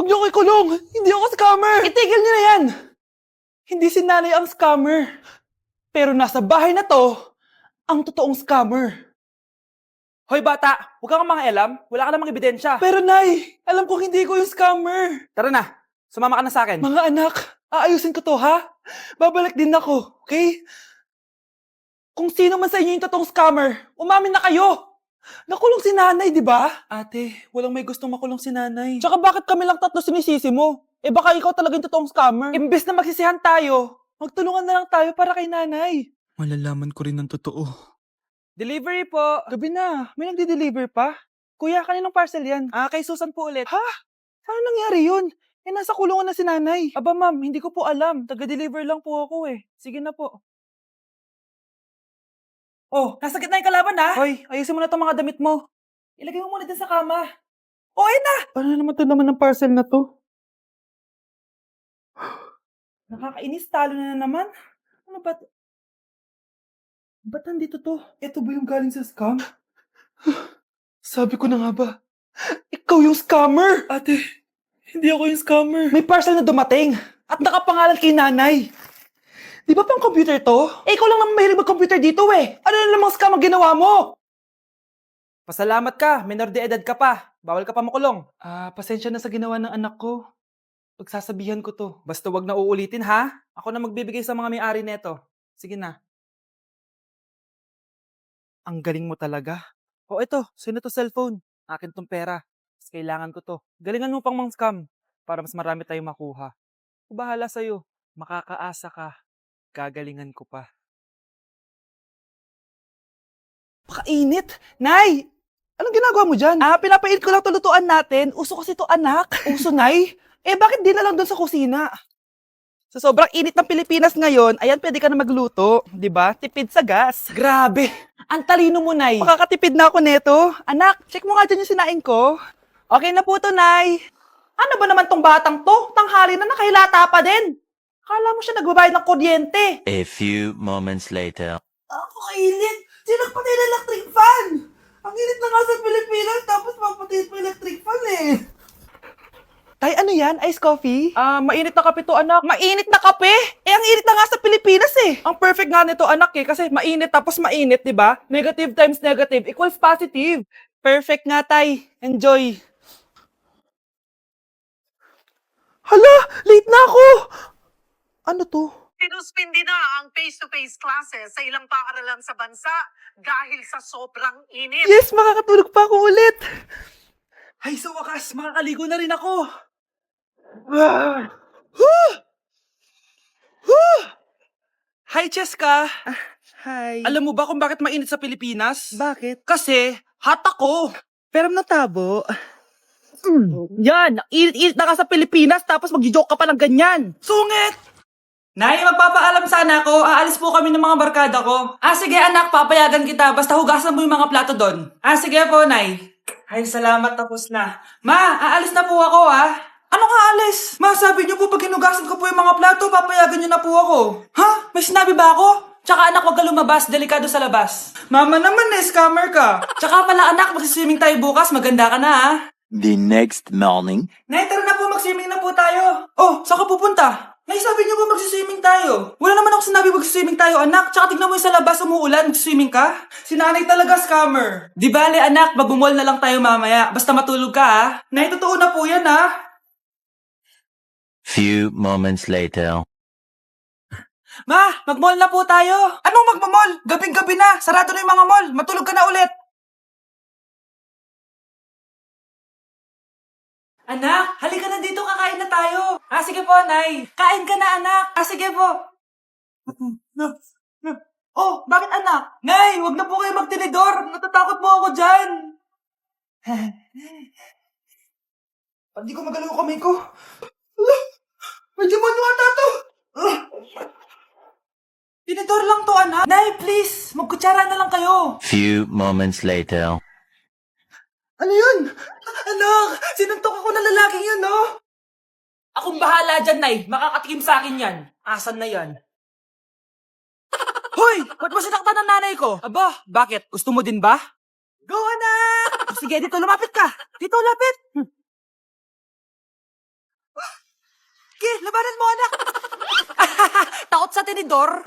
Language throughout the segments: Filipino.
Huwag niyo ko ikulong! Hindi ako scammer! Itigil niyo na yan! Hindi si nanay ang scammer. Pero nasa bahay na to, ang totoong scammer. Hoy bata, huwag kang mangialam. Wala ka namang ebidensya. Pero nay, alam kong hindi ko yung scammer. Tara na, sumama ka na sa akin. Mga anak, aayusin ko to ha? Babalik din ako, okay? Kung sino man sa inyo yung totoong scammer, umamin na kayo! Nakulong si nanay, di ba? Ate, walang may gustong makulong si nanay. Tsaka bakit kami lang tatlo sinisisi mo? Eh baka ikaw talaga yung totoong scammer. Imbes na magsisihan tayo, magtulungan na lang tayo para kay nanay. Malalaman ko rin ang totoo. Delivery po. Gabi na. May nagde-deliver pa? Kuya, kaninong parcel yan? Kay Susan po ulit. Ha? Saan nangyari yun? Eh, nasa kulungan na si nanay. Aba ma'am, hindi ko po alam. Taga-deliver lang po ako eh. Sige na po. Oh, nasa gitna yung kalaban ha? Hoy, ayusin mo na itong mga damit mo. Ilagay mo muna din sa kama. Oh, ayun na! Paano naman ito naman ng parcel na to? Nakakainis, talo na naman. Ano ba? Ba't nandito to? Ito ba yung galing sa scam? Sabi ko na nga ba, ikaw yung scammer! Ate, hindi ako yung scammer. May parcel na dumating at nakapangalan kay nanay. Di ba pang computer to? Eh, ikaw lang naman mahilig mag-computer dito eh. Ano na namang scam ang ginawa mo? Pasalamat ka, minor de edad ka pa. Bawal ka pa makulong. Pasensya na sa ginawa ng anak ko. Pagsasabihan ko to. Basta wag na uulitin ha. Ako na magbibigay sa mga may-ari neto. Sige na. Ang galing mo talaga. O ito, sino to cellphone? Akin tong pera. Mas kailangan ko to. Galingan mo pang mang-scam para mas marami tayong makuha. Ako bahala sa'yo. Makakaasa ka. Gagalingan ko pa. Pakainit! Nay! Anong ginagawa mo dyan? Pinapainit ko lang to lutuan natin. Uso kasi to anak. Uso, Nay? Eh bakit di na lang doon sa kusina? Sa sobrang init ng Pilipinas ngayon, ayan, pwede ka na magluto. Di ba? Tipid sa gas. Grabe! Ang talino mo, Nay. Makakatipid na ako neto. Anak, check mo nga dyan yung sinain ko. Okay na po to, Nay. Ano ba naman tong batang to? Tanghali na nakahilata pa din. Akala mo siya nagbabayad ng kuryente. A few moments later. Ako kainit. Sinagpatay na electric fan. Ang init na nga sa Pilipinas, tapos mapatay pa electric fan eh. Tay, ano yan? Ice coffee? Mainit na kape to, anak. Mainit na kape? Eh, ang init na nga sa Pilipinas eh. Ang perfect nga nito, anak eh, kasi mainit tapos mainit, di ba? Negative times negative equals positive. Perfect nga, tay. Enjoy. Hala, late na ako. Ano to? Sinuspindi na ang face-to-face classes sa ilang paaralan sa bansa dahil sa sobrang init. Yes, makakatulog pa ako ulit. Ay, sa wakas, makakaligo na rin ako. Hi, Cheska. Hi. Alam mo ba kung bakit mainit sa Pilipinas? Bakit? Kasi, hot ako. Pero natabo. Yan, init-init na ka sa Pilipinas tapos mag-joke ka pa ng ganyan. Sungit! Nay, magpapaalam sana ako. Aalis po kami ng mga barkada ko. Sige anak, papayagan kita. Basta hugasan mo yung mga plato doon. Sige po, Nay. Ay, salamat. Tapos na. Ma, aalis na po ako, Ano nga alis? Ma, sabi niyo po pag hinugasan ko po yung mga plato, papayagan niyo na po ako. Ha? May sinabi ba ako? Tsaka anak, wag ka lumabas. Delikado sa labas. Mama naman scammer ka. Tsaka pala anak, magsiswimming tayo bukas. Maganda ka na, The next morning. Nay, tara na po, mag-swimming na po tayo. Oh, saan ka pupunta? Nay, sabi niyo po mag-swimming tayo. Wala naman ako sinabi mag-swimming tayo, anak. Tsaka tignan mo yung sa labas, umuulan, mag-swimming ka. Si nanay talaga scammer. Di bale, anak, magbumol na lang tayo mamaya. Basta matulog ka, Nay, totoo na po yan, Few moments later. Ma, mag-mall na po tayo. Anong magmamall? Gabing-gabi na. Sarado na yung mga mall. Matulog ka na ulit. Anak, halika na dito, kakain na tayo. Sige po, Nay. Kain ka na, anak. Sige po. Oh, bakit anak? Nay, wag na po kayo magtinidor. Natatakot mo ako dyan. Hindi ko magalaw yung kamay ko. Medyo manuwata to. Tinidor lang to, anak. Nay, please. Magkutsara na lang kayo. Few moments later. Ano yun? Anak, sinuntok ako ng lalaking yun, no? Akong bahala dyan, Nay. Makakatikim sa akin yan. Asan na yan? Hoy! Ba't mo sinaktan ng nanay ko? Aba, bakit? Gusto mo din ba? Go, anak! Sige, dito, lumapit ka. Dito, lapit. labanan mo, anak! Takot sa tinidor?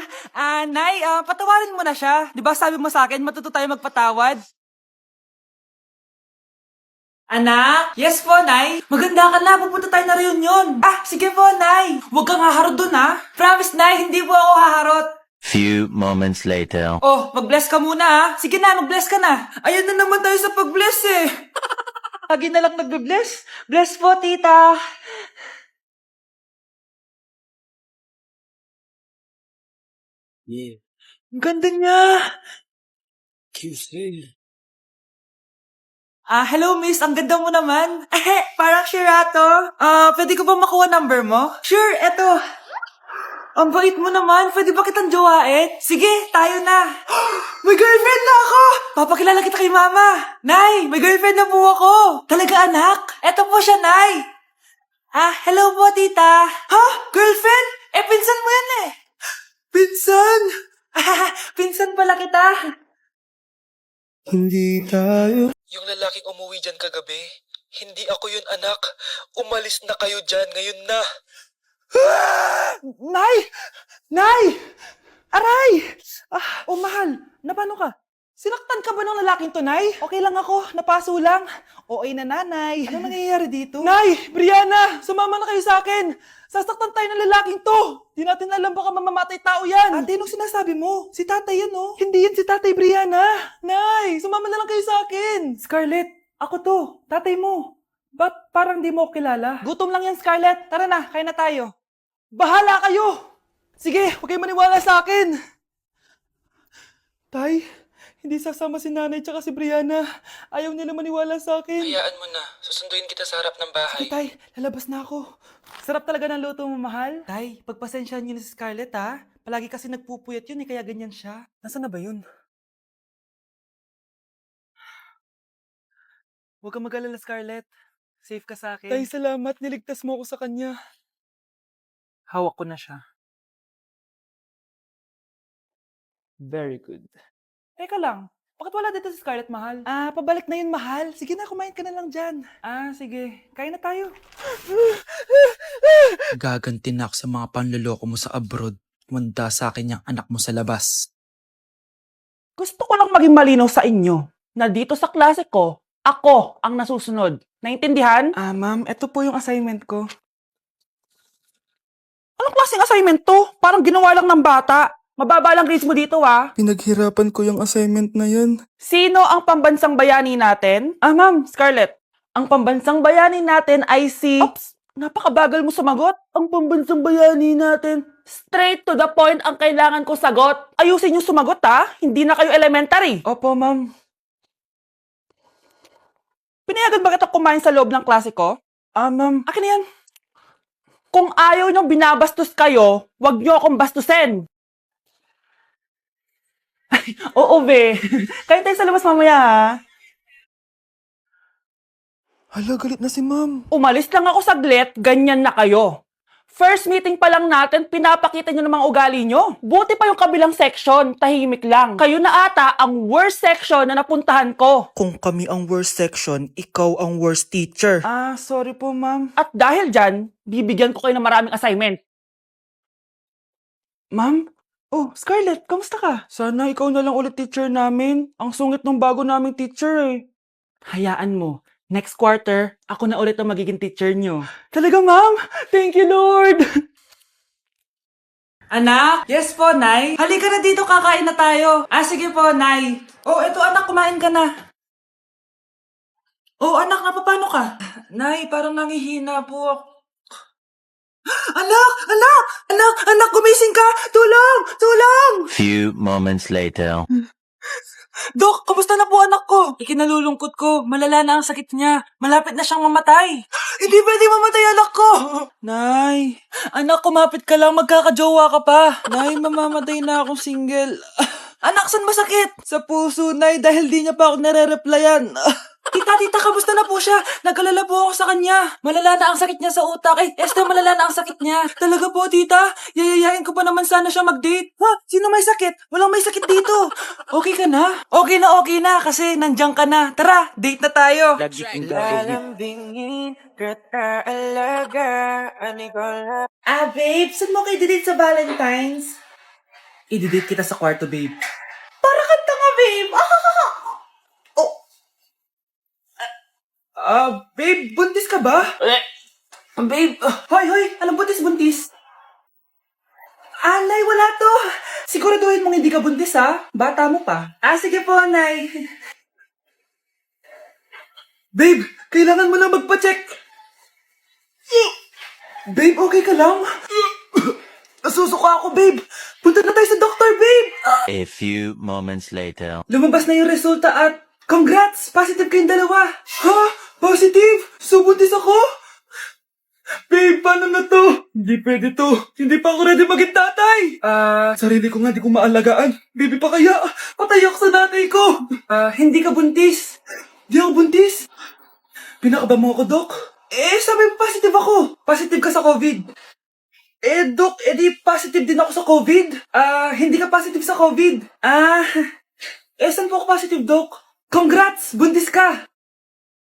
Nay, patawarin mo na siya. Di ba sabi mo sa akin, matuto tayo magpatawad? Anak? Yes po, Nay. Maganda ka na, pupunta tayo na reunion. Sige po, Nay. Huwag kang haharot dun, ha? Promise, Nay, hindi po ako haharot. Few moments later. Oh, mag-bless ka muna, ha? Sige na, mag-bless ka na. Ayun na naman tayo sa pag-bless, eh. Lagi na lang nagbe-bless. Bless po, tita. Yeah. Ang ganda niya. QC. Hello miss, ang ganda mo naman. Parang Shirato. Pwede ko ba makuha number mo? Sure, eto. Ang bait mo naman, pwede ba kitang jowain? Sige, tayo na. May girlfriend na ako! Papakilala kita kay mama. Nay, may girlfriend na po ako. Talaga anak? Eto po siya, Nay. Hello po, tita. Ha? Girlfriend? Pinsan mo yan eh. Pinsan? Pinsan pala kita. Hindi tayo. Yung lalaking umuwi dyan kagabi, hindi ako yun anak. Umalis na kayo dyan ngayon na. Nay! Nay! Aray! Mahal, napano ka? Sinaktan ka ba ng lalaking to, Nay? Okay lang ako, napaso lang. Okay na, nanay. Ano nangyayari dito? Nay! Brianna! Sumama na kayo sa akin! Sasaktan tayo ng lalaking to! Di natin alam baka mamamatay tao yan! Ate, anong sinasabi mo? Si tatay yan, oh. Hindi yan si tatay, Brianna! Nay! Sumama na lang kayo sa akin! Scarlett, ako to. Tatay mo. Ba't parang di mo ako kilala? Gutom lang yan, Scarlett. Tara na, kain na tayo. Bahala kayo! Sige, huwag kayo maniwala sa akin! Tay, hindi sasama si nanay tsaka si Brianna. Ayaw nila maniwala sa akin. Hayaan mo na. Susunduin kita sa harap ng bahay. Sige, Tay, lalabas na ako. Sarap talaga ng luto mo, mahal. Tay, pagpasensyahan niyo na si Scarlett, ha? Palagi kasi nagpupuyat yun, kaya ganyan siya. Nasaan na ba yun? Huwag kang mag-alala, Scarlett. Safe ka sa akin. Tay, salamat. Niligtas mo ako sa kanya. Hawak ko na siya. Very good. Teka lang. Bakit wala dito si Scarlett, mahal? Pabalik na yun, mahal. Sige na, kumain ka na lang dyan. Sige. Kain na tayo. Gaganti na ako sa mga panloloko mo sa abroad. Manda sa akin yung anak mo sa labas. Gusto ko lang maging malinaw sa inyo na dito sa klase ko, ako ang nasusunod. Naintindihan? Ma'am, eto po yung assignment ko. Anong klaseng assignment to? Parang ginawa lang ng bata. Mababa lang grades mo dito, ha? Pinaghirapan ko yung assignment na yun. Sino ang pambansang bayani natin? Ma'am, Scarlett. Ang pambansang bayani natin ay si... Oops! Napakabagal mo sumagot. Ang pambansang bayani natin. Straight to the point ang kailangan ko sagot. Ayusin yung sumagot, ha? Hindi na kayo elementary. Opo, ma'am. Pinayagan ba kita kumain sa loob ng klase ko? Ma'am. Akin na yan. Kung ayaw niyong binabastos kayo, wag niyo akong bastusin. Oo, be. Kain tayo sa labas mamaya, ha? Hala, galit na si ma'am. Umalis lang ako saglit, ganyan na kayo. First meeting pa lang natin, pinapakita nyo ng mga ugali nyo. Buti pa yung kabilang section, tahimik lang. Kayo na ata ang worst section na napuntahan ko. Kung kami ang worst section, ikaw ang worst teacher. Sorry po, ma'am. At dahil dyan, bibigyan ko kayo ng maraming assignment. Ma'am? Oh, Scarlett, kamusta ka? Sana ikaw na lang ulit teacher namin. Ang sungit ng bago naming teacher, eh. Hayaan mo, next quarter, ako na ulit ang magiging teacher nyo. Talaga, ma'am? Thank you, Lord! Anak? Yes po, Nay? Halika na dito, kakain na tayo. Sige po, Nay. Oh, eto anak, kumain ka na. Oh, anak, napapano ka? Nay, parang nangihina po ako. Anak, gumising ka! Tulong! Few moments later. Dok, kamusta na po anak ko? Ikinalulungkot ko, malala na ang sakit niya. Malapit na siyang mamatay. Hindi pwede mamatay anak ko! Nay, anak, kumapit ka lang, magkakajowa ka pa. Nay, mamamatay na akong single. Anak, saan masakit? Sa puso, Nay, dahil di niya pa ako nare-replyan. Tita, kamusta na po siya? Nag-alala po ako sa kanya. Malala na ang sakit niya sa utak. Esther, malala na ang sakit niya. Talaga po, tita? Yayayain ko pa naman sana siya mag-date. Ha? Sino may sakit? Walang may sakit dito. Okay ka na? Okay na, kasi nandiyan ka na. Tara, date na tayo. Lagi kang gagawin. Babe, saan mo kayo date sa Valentine's? I-date kita sa kwarto, babe. Para ka tanga, babe. Babe, buntis ka ba? Babe, hoy, alam buntis. Alay, wala to. Siguraduhin mong hindi ka buntis, ha? Bata mo pa. Sige po, Nay. Babe, kailangan mo na magpa-check. Babe, okay ka lang? Nasusuka ako, babe. Punta na tayo sa doktor, babe. A few moments later. Lumabas na yung resulta at congrats! Positive kayong dalawa. Ha? Positive? So, buntis ako? Babe, paano na to? Hindi pwede to. Hindi pa ako ready maging tatay. Sarili ko nga di ko maalagaan. Baby pa kaya? Patay ako sa nanay ko. Hindi ka buntis. Di ako buntis. Pinakaba mo ako, Dok. Sabi mo positive ako. Positive ka sa COVID. Dok, di positive din ako sa COVID. Hindi ka positive sa COVID. Saan po ako positive, Dok? Congrats! Buntis ka!